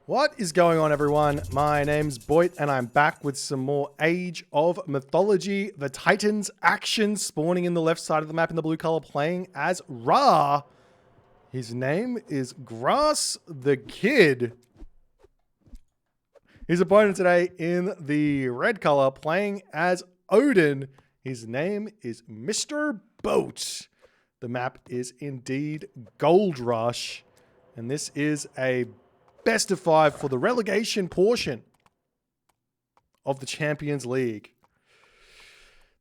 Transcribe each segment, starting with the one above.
What is going on, everyone? My name's Boit, and I'm back with some more Age of Mythology. The Titans action spawning in the left side of the map in the blue color, playing as Ra. His name is Grass the Kid. His opponent today in the red color, playing as Odin. His name is Mrboat. The map is indeed Gold Rush, and this is a best of 5 for the relegation portion of the Champions League.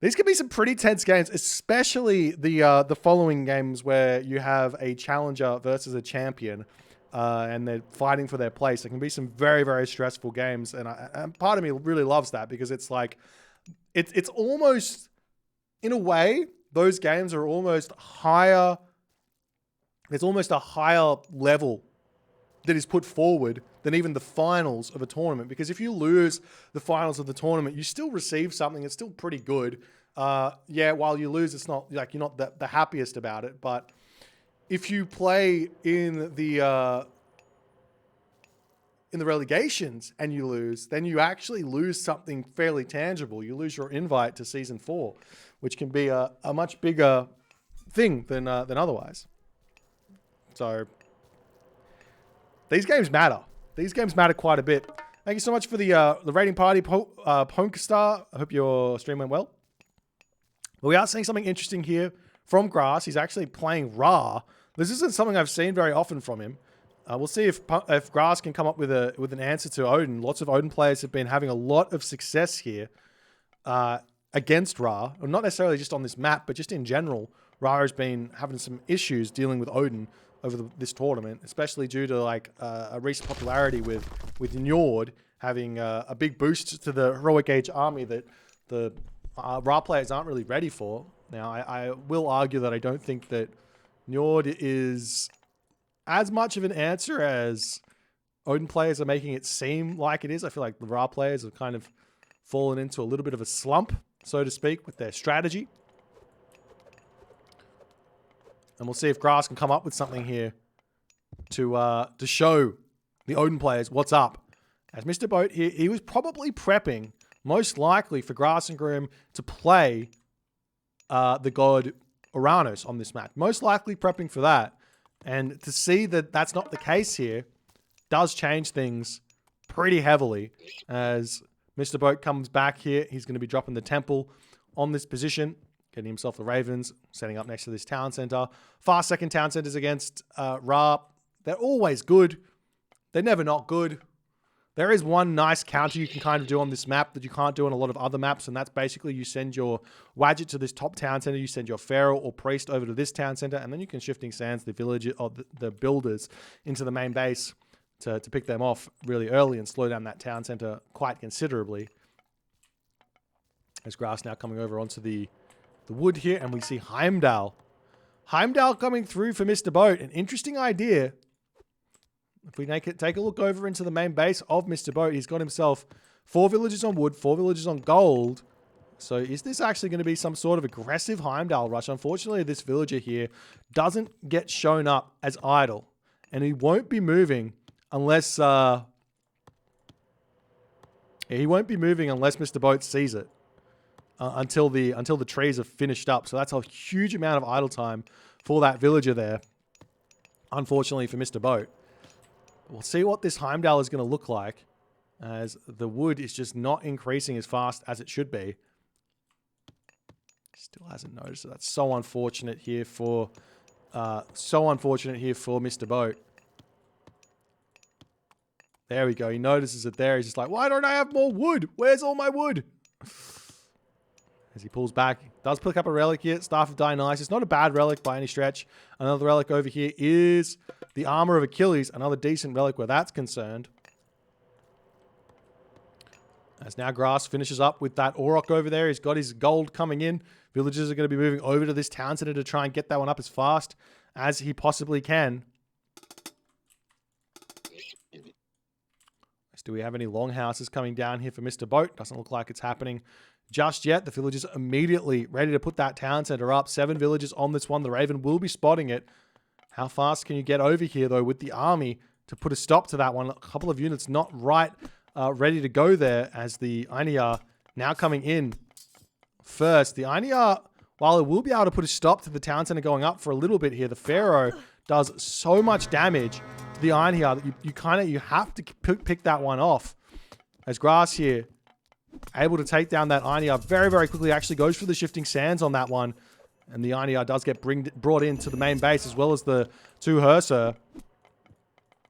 These could be some pretty tense games, especially the following games where you have a challenger versus a champion, and they're fighting for their place. It can be some very, very stressful games, and part of me really loves that because it's like it's almost, in a way, those games are almost higher. There's almost a higher level that is put forward than even the finals of a tournament. Because if you lose the finals of the tournament, you still receive something. It's still pretty good. Yeah, while you lose, it's not like you're not the happiest about it. But if you play in the relegations and you lose, then you actually lose something fairly tangible. You lose your invite to season 4, which can be a much bigger thing than otherwise. So these games matter. These games matter quite a bit. Thank you so much for the rating party, Ponkestar. I hope your stream went well. But we are seeing something interesting here from Grass. He's actually playing Ra. This isn't something I've seen very often from him. We'll see if Grass can come up with an answer to Odin. Lots of Odin players have been having a lot of success here against Ra. Or not necessarily just on this map, but just in general. Ra has been having some issues dealing with Odin over this tournament, especially due to like a recent popularity with Njord having a big boost to the heroic age army that the Ra players aren't really ready for. Now, I will argue that I don't think that Njord is as much of an answer as Odin players are making it seem like it is. I feel like the Ra players have kind of fallen into a little bit of a slump, so to speak, with their strategy. And we'll see if Grass can come up with something here to show the Odin players what's up. As Mrboat here, he was probably prepping, most likely, for Grass and Groom to play the god Uranus on this map. Most likely prepping for that. And to see that that's not the case here does change things pretty heavily. As Mrboat comes back here, he's going to be dropping the temple on this position, getting himself the Ravens, setting up next to this town center. Fast second town centers against Ra. They're always good. They're never not good. There is one nice counter you can kind of do on this map that you can't do on a lot of other maps, and that's basically you send your Wadjet to this top town center, you send your Pharaoh or Priest over to this town center, and then you can Shifting Sands the village or the builders into the main base to pick them off really early and slow down that town center quite considerably. There's Grass now coming over onto the wood here, and we see Heimdall. Heimdall coming through for Mrboat. An interesting idea. If we take a look over into the main base of Mrboat, he's got himself 4 villages on wood, 4 villages on gold. So is this actually going to be some sort of aggressive Heimdall rush? Unfortunately, this villager here doesn't get shown up as idle, and he won't be moving unless Mrboat sees it. Until the trees are finished up. So that's a huge amount of idle time for that villager there, unfortunately for Mrboat. We'll see what this Heimdall is going to look like, as the wood is just not increasing as fast as it should be. Still hasn't noticed it. That's so unfortunate here for Mrboat. There we go. He notices it there. He's just like, why don't I have more wood? Where's all my wood? As he pulls back, does pick up a relic here, Staff of Dionysus. Not a bad relic by any stretch. Another relic over here is the Armor of Achilles. Another decent relic where that's concerned. As now Grass finishes up with that Auroch over there. He's got his gold coming in. Villagers are going to be moving over to this town center to try and get that one up as fast as he possibly can. Do we have any longhouses coming down here for Mrboat? Doesn't look like it's happening just yet. The villagers immediately ready to put that town center up. 7 villagers on this one. The Raven will be spotting it. How fast can you get over here, though, with the army to put a stop to that one. A couple of units not right ready to go there as the Einhjar now coming in first. The Einhjar, while it will be able to put a stop to the town center going up for a little bit here, the Pharaoh does so much damage to the Einhjar that you have to pick that one off. As Grass here, able to take down that Einhjar very, very quickly, actually goes for the shifting sands on that one. And the Einhjar does get brought into the main base as well as the 2 Herser.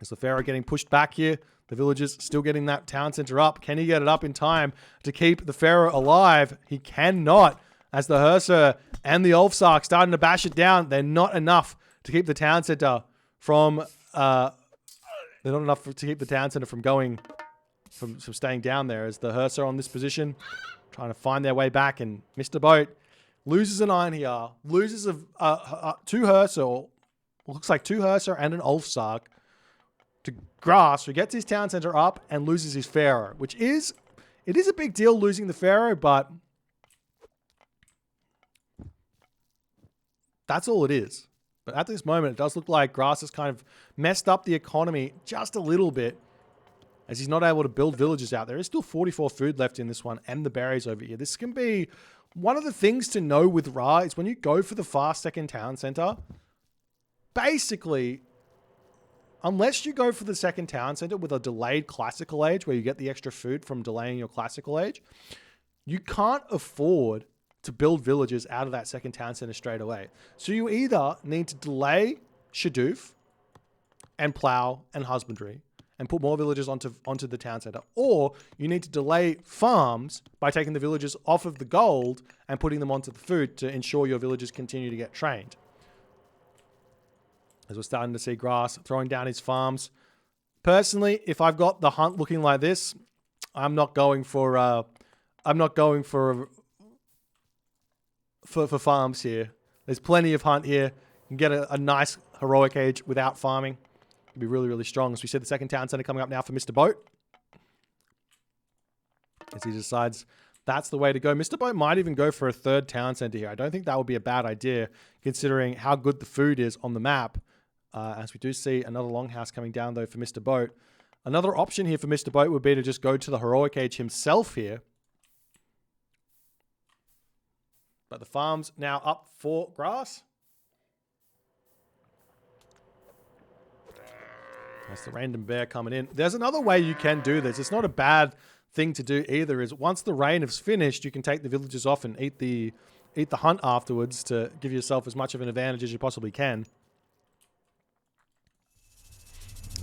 As the Pharaoh getting pushed back here. The villagers still getting that town center up. Can he get it up in time to keep the Pharaoh alive? He cannot. As the Herser and the Ulfsark starting to bash it down. They're not enough to keep the town center from... they're not enough to keep the town center from going... From staying down there. As the Herser on this position. Trying to find their way back. And Mrboat loses an Einhjar. Loses 2 Herser. Or looks like 2 Herser and an Ulfsark. To Grass, who gets his town center up and loses his Pharaoh, which is, it is a big deal losing the Pharaoh, but that's all it is. But at this moment, it does look like Grass has kind of messed up the economy just a little bit as he's not able to build villages out. There is still 44 food left in this one and the berries over here. This can be one of the things to know with Ra is when you go for the fast second town center, basically, unless you go for the second town center with a delayed classical age where you get the extra food from delaying your classical age, you can't afford to build villages out of that second town center straight away. So you either need to delay Shadoof and plow and husbandry and put more villagers onto the town center, or you need to delay farms by taking the villagers off of the gold and putting them onto the food to ensure your villagers continue to get trained. As we're starting to see Grass throwing down his farms. Personally, if I've got the hunt looking like this, I'm not going for farms here. There's plenty of hunt here. You can get a nice heroic age without farming. It'd be really, really strong. As we see the second town center coming up now for Mrboat. As he decides that's the way to go. Mrboat might even go for a 3rd town center here. I don't think that would be a bad idea considering how good the food is on the map. As we do see another longhouse coming down, though, for Mrboat. Another option here for Mrboat would be to just go to the heroic age himself here. But the farm's now up for Grass. That's the random bear coming in. There's another way you can do this. It's not a bad thing to do either. Is once the rain is finished, you can take the villagers off and eat the hunt afterwards to give yourself as much of an advantage as you possibly can.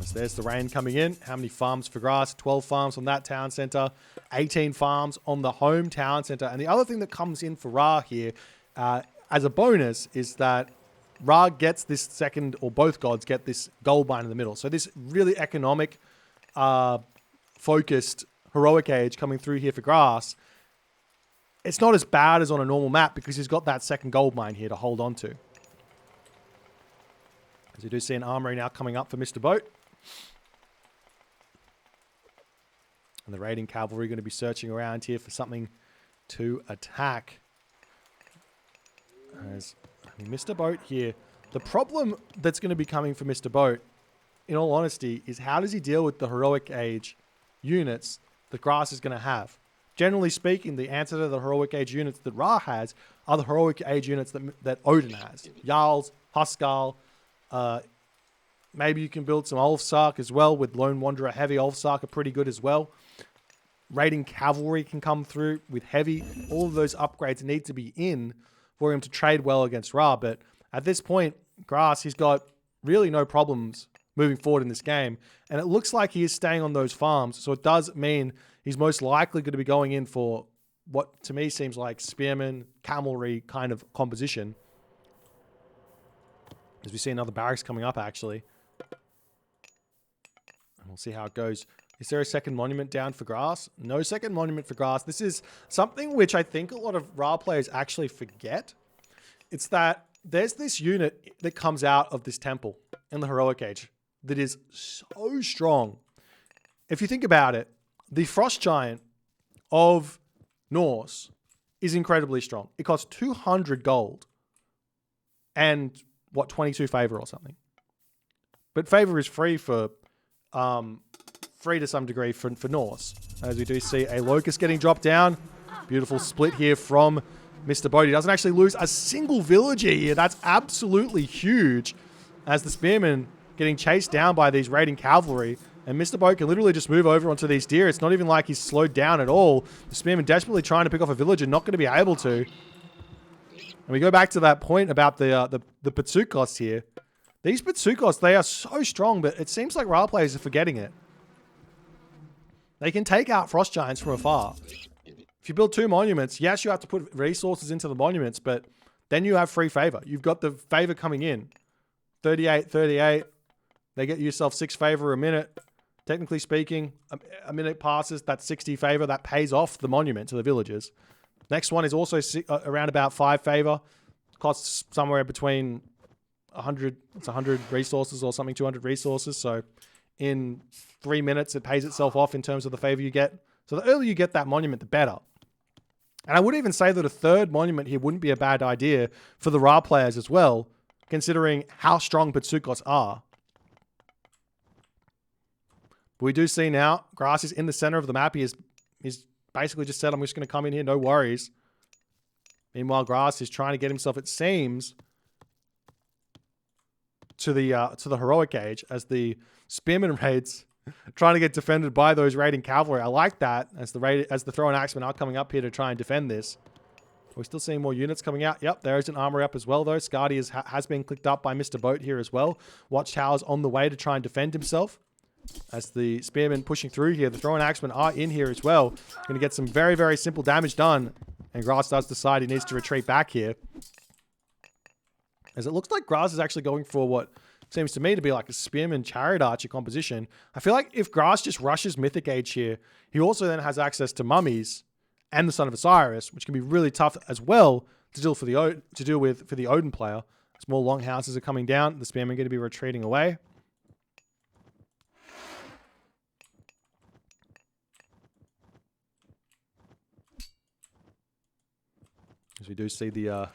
So there's the rain coming in. How many farms for Grass? 12 farms on that town center. 18 farms on the home town center. And the other thing that comes in for Ra here as a bonus is that Ra gets this second, or both gods get this gold mine in the middle. So this really economic, focused heroic age coming through here for Grass. It's not as bad as on a normal map because he's got that second gold mine here to hold on to. As you do see an armory now coming up for Mrboat. And the raiding cavalry are going to be searching around here for something to attack. As Mrboat here, the problem that's going to be coming for Mrboat, in all honesty, is how does he deal with the heroic age units that Grass is going to have? Generally speaking, the answer to the heroic age units that Ra has are the heroic age units that Odin has. Jarls, Huskal, maybe you can build some Ulfsark as well with Lone Wanderer. Heavy Ulfsark are pretty good as well. Raiding cavalry can come through with heavy. All of those upgrades need to be in for him to trade well against Ra. But at this point, Grass, he's got really no problems moving forward in this game. And it looks like he is staying on those farms. So it does mean he's most likely going to be going in for what to me seems like spearmen, cavalry kind of composition. As we see another barracks coming up, actually. And we'll see how it goes. Is there a second monument down for Grass? No second monument for Grass. This is something which I think a lot of Ra players actually forget. It's that there's this unit that comes out of this temple in the heroic age that is so strong. If you think about it, the Frost Giant of Norse is incredibly strong. It costs 200 gold and, 22 favor or something. But favor is free for free to some degree for Norse. As we do see a Locust getting dropped down. Beautiful split here from Mr. Boit. He doesn't actually lose a single villager here. That's absolutely huge. As the Spearmen getting chased down by these raiding cavalry. And Mr. Boit can literally just move over onto these deer. It's not even like he's slowed down at all. The Spearmen desperately trying to pick off a villager, not going to be able to. And we go back to that point about the Patsukos here. These Patsukos, they are so strong, but it seems like Ra players are forgetting it. They can take out Frost Giants from afar. If you build 2 monuments, yes, you have to put resources into the monuments, but then you have free favor. You've got the favor coming in. 38, 38. They get yourself 6 favor a minute. Technically speaking, a minute passes, that's 60 favor. That pays off the monument to the villagers. Next one is also around about 5 favor. Costs somewhere between 100 resources or something, 200 resources. So in 3 minutes, it pays itself off in terms of the favor you get. So the earlier you get that monument, the better. And I would even say that a 3rd monument here wouldn't be a bad idea for the Ra players as well, considering how strong Patsukos are. But we do see now, Grass is in the center of the map. He's basically just said, I'm just going to come in here, no worries. Meanwhile, Grass is trying to get himself, it seems, to the heroic age as the Spearman raids trying to get defended by those raiding cavalry. I like that as the throwing axemen are coming up here to try and defend this. We're still seeing more units coming out. Yep, there is an armory up as well, though. Scardy has been clicked up by Mr. Boit here as well. Watchtower's on the way to try and defend himself. As the Spearmen pushing through here, the throwing axemen are in here as well. Going to get some very, very simple damage done. And Grass does decide he needs to retreat back here. As it looks like Grass is actually going for what seems to me to be like a Spearman Chariot Archer composition. I feel like if Grass just rushes Mythic Age here, he also then has access to Mummies and the Son of Osiris, which can be really tough as well to deal with for the Odin player. As more longhouses are coming down, the Spearmen are going to be retreating away. As we do see the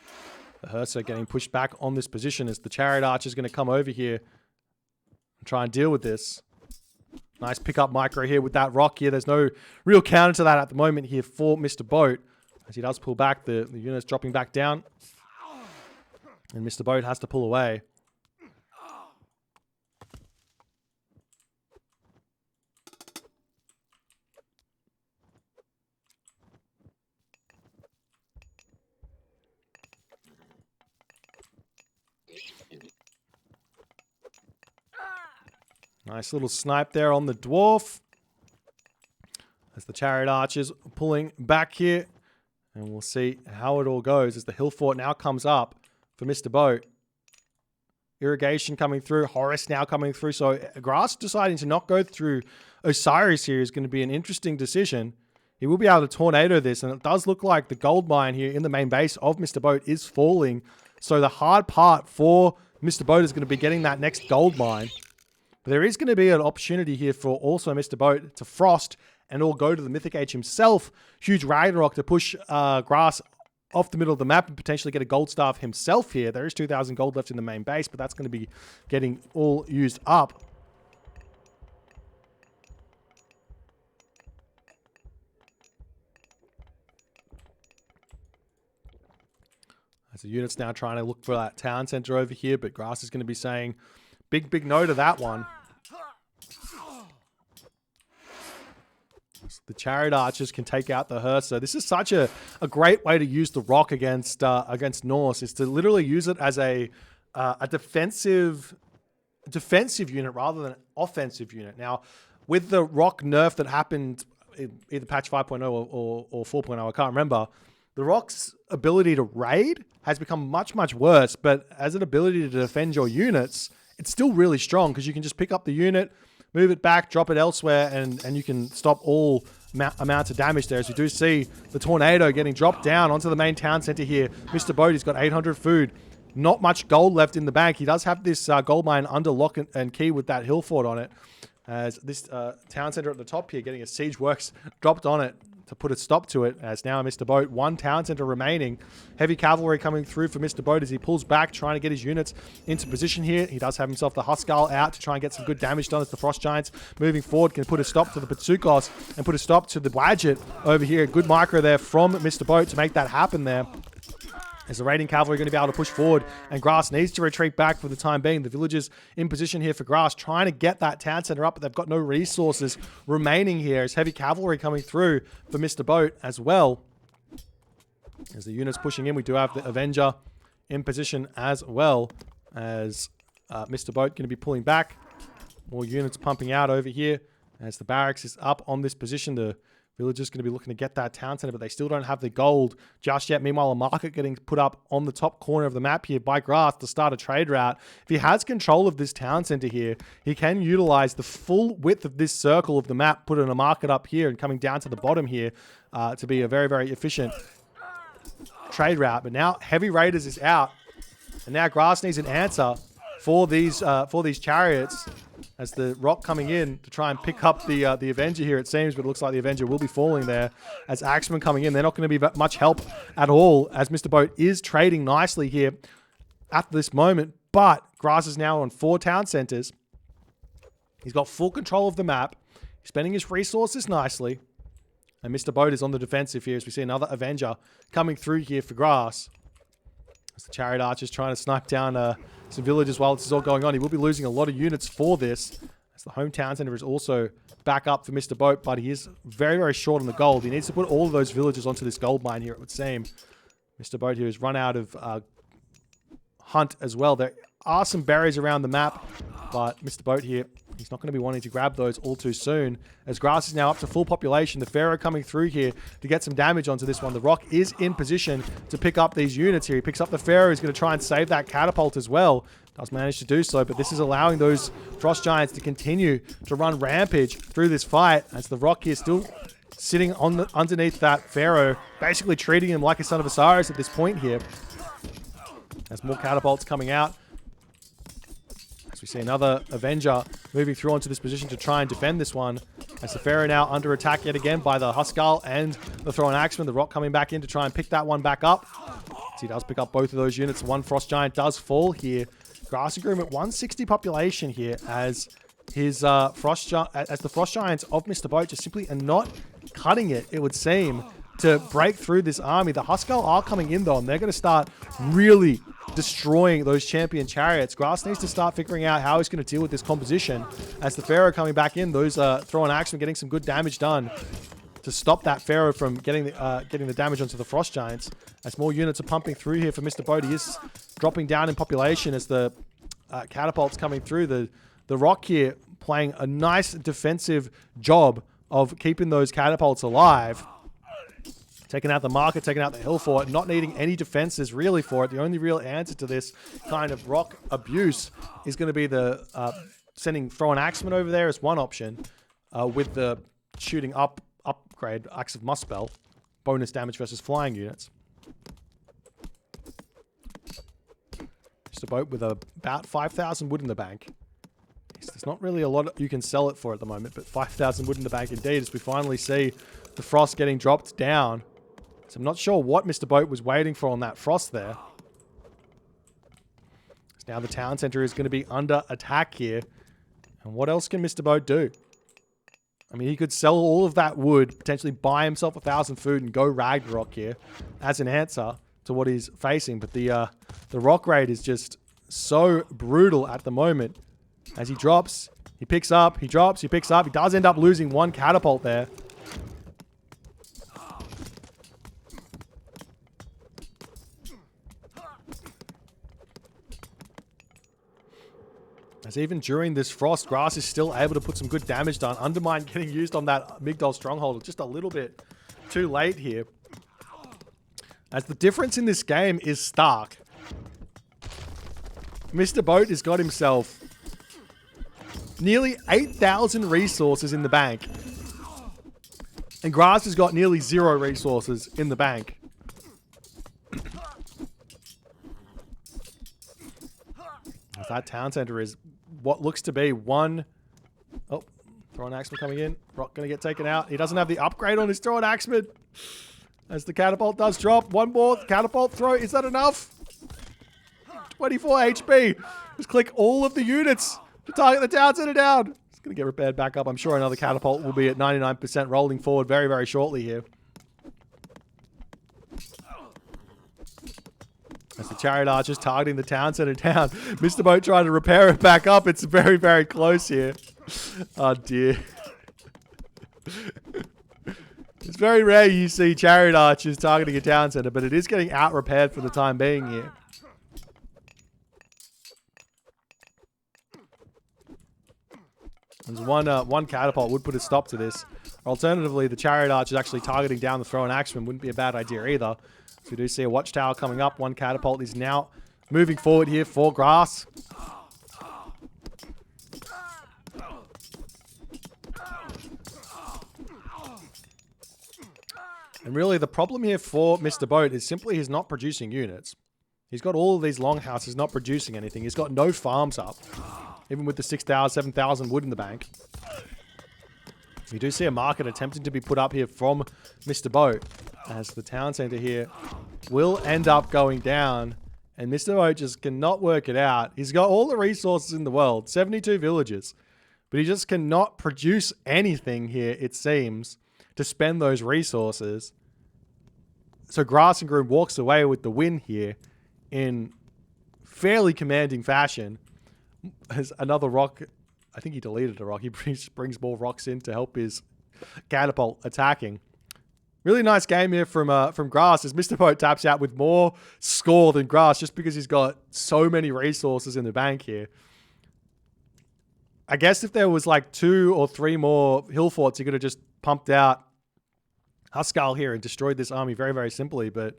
Hersa getting pushed back on this position as the Chariot Archer is going to come over here and try and deal with this. Nice pickup micro here with that rock here. There's no real counter to that at the moment here for Mr. Boit. As he does pull back, the unit's dropping back down. And Mr. Boit has to pull away. Nice little snipe there on the dwarf. As the Chariot Archers pulling back here. And we'll see how it all goes as the Hill Fort now comes up for Mr. Boit. Irrigation coming through. Horus now coming through. So Grass deciding to not go through Osiris here is going to be an interesting decision. He will be able to tornado this. And it does look like the gold mine here in the main base of Mr. Boit is falling. So the hard part for Mr. Boit is going to be getting that next gold mine. But there is going to be an opportunity here for also Mr. Boit to frost and all go to the Mythic Age himself. Huge Ragnarok to push Grass off the middle of the map and potentially get a gold staff himself here. There is 2,000 gold left in the main base, but that's going to be getting all used up. As the unit's now trying to look for that town center over here, but Grass is going to be saying big no to that one. So the Chariot Archers can take out the Hersa. This is such a great way to use the rock against Norse, is to literally use it as a defensive unit rather than an offensive unit. Now, with the rock nerf that happened either patch 5.0 or 4.0, I can't remember, the rock's ability to raid has become much worse, but as an ability to defend your units, it's still really strong because you can just pick up the unit, move it back, drop it elsewhere, and you can stop all amounts of damage there. As you do see the tornado getting dropped down onto the main town center here. Mr. Boit, he's got 800 food. Not much gold left in the bank. He does have this gold mine under lock and key with that hill fort on it. As this town center at the top here getting a siege works dropped on it. to put a stop to it, as now Mr. Boat, one town center remaining. Heavy cavalry coming through for Mr. Boat as he pulls back, trying to get his units into position here. He does have himself the Huskal out to try and get some good damage done as the Frost Giants moving forward can put a stop to the Patsukos and put a stop to the Wadjet over here. Good micro there from Mr. Boat to make that happen there. Is the raiding cavalry going to be able to push forward? And Grass needs to retreat back for the time being. The villagers in position here for Grass, trying to get that town center up, but they've got no resources remaining here. As heavy cavalry coming through for Mr. Boat as well. As the units pushing in, we do have the Avenger in position as well. As Mr. Boat going to be pulling back. More units pumping out over here. As the barracks is up on this position, the villagers going to be looking to get that town center, but they still don't have the gold just yet. Meanwhile, a market getting put up on the top corner of the map here by Grass to start a trade route. If he has control of this town center here, he can utilize the full width of this circle of the map, put in a market up here and coming down to the bottom here to be a very, very efficient trade route. But now Heavy Raiders is out, and now Grass needs an answer for these chariots. As the rock coming in to try and pick up the Avenger here, it seems, but it looks like the Avenger will be falling there. As Axemen coming in, they're not going to be much help at all, as Mr. Boat is trading nicely here at this moment. But Grass is now on 4 town centers. He's got full control of the map. He's spending his resources nicely. And Mr. Boat is on the defensive here as we see another Avenger coming through here for Grass. As the Chariot Archer's trying to snipe down some villagers while this is all going on. He will be losing a lot of units for this. As the hometown center is also back up for Mr. Boat, but he is very, very short on the gold. He needs to put all of those villagers onto this gold mine here, it would seem. Mr. Boat here has run out of hunt as well. There are some berries around the map, but Mr. Boat here, he's not going to be wanting to grab those all too soon. As Grass is now up to full population, the Pharaoh coming through here to get some damage onto this one. The Rock is in position to pick up these units here. He picks up the Pharaoh. He's going to try and save that catapult as well. Does manage to do so, but this is allowing those Frost Giants to continue to run rampage through this fight, as the Rock here still sitting on underneath that Pharaoh, basically treating him like a son of Osiris at this point here. As more catapults coming out. As we see another Avenger moving through onto this position to try and defend this one. As the Pharaoh now under attack yet again by the Huskal and the Thrown Axeman. The Rock coming back in to try and pick that one back up. So he does pick up both of those units. One Frost Giant does fall here. Grass Agreement 160 population here, as his the Frost Giants of Mr. Boat just simply are not cutting it, it would seem, to break through this army. The Huskal are coming in though, and they're going to start really destroying those champion chariots. Grass needs to start figuring out how he's going to deal with this composition. As the Pharaoh coming back in, those throwing axemen getting some good damage done to stop that Pharaoh from getting the damage onto the Frost Giants. As more units are pumping through here for Mr. Boat, he is dropping down in population as the catapults coming through. The Rock here playing a nice defensive job of keeping those catapults alive. Taking out the market, taking out the hill fort, not needing any defenses really for it. The only real answer to this kind of rock abuse is going to be the throwing axemen over there as one option, with the shooting upgrade, Axe of Muspel, bonus damage versus flying units. Just a boat with about 5,000 wood in the bank. There's not really a lot you can sell it for at the moment, but 5,000 wood in the bank indeed, as we finally see the frost getting dropped down. So I'm not sure what Mr. Boat was waiting for on that frost there. So now the town center is going to be under attack here. And what else can Mr. Boat do? I mean, he could sell all of that wood, potentially buy himself 1,000 food and go Ragnarok here as an answer to what he's facing. But the rock raid is just so brutal at the moment. As he drops, he picks up, he drops, he picks up. He does end up losing one catapult there. As even during this frost, Grass is still able to put some good damage done. Undermine getting used on that Migdol stronghold just a little bit too late here. As the difference in this game is stark. Mr. Boat has got himself nearly 8,000 resources in the bank. And Grass has got nearly 0 resources in the bank. As that town center is what looks to be one... Oh, Throw an axeman coming in. Rock going to get taken out. He doesn't have the upgrade on his throw an axeman. As the catapult does drop. One more catapult throw. Is that enough? 24 HP. Just click all of the units to target the town center down. It's going to get repaired back up. I'm sure another catapult will be at 99% rolling forward very, very shortly here. As the chariot archer's targeting the town center down. Mrboat trying to repair it back up. It's very, very close here. Oh dear. It's very rare you see chariot archers targeting a town center, but it is getting out repaired for the time being here. There's one catapult would put a stop to this. Alternatively, the chariot archer is actually targeting down the thrown axeman. Wouldn't be a bad idea either. So we do see a watchtower coming up. One catapult is now moving forward here for grass. And really the problem here for Mrboat is simply he's not producing units. He's got all of these longhouses not producing anything. He's got no farms up. Even with the 6,000, 7,000 wood in the bank. You do see a market attempting to be put up here from Mrboat. As the town center here will end up going down. And Mrboat just cannot work it out. He's got all the resources in the world. 72 villages. But he just cannot produce anything here, it seems, to spend those resources. So Grass and Groom walks away with the win here in fairly commanding fashion. As another rock, I think he deleted a rock. He brings more rocks in to help his catapult attacking. Really nice game here from Grass as Mrboat taps out with more score than Grass just because he's got so many resources in the bank here. I guess if there was like 2 or 3 more hill forts, he could have just pumped out Huskal here and destroyed this army very, very simply, but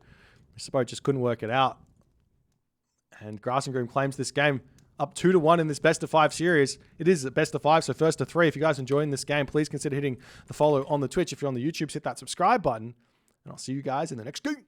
Mrboat just couldn't work it out. And Grass and Groom claims this game up 2-1 in this best of 5 series. It is a best of 5, so first to 3. If you guys are enjoying this game, please consider hitting the follow on the Twitch. If you're on the YouTube, hit that subscribe button, and I'll see you guys in the next game.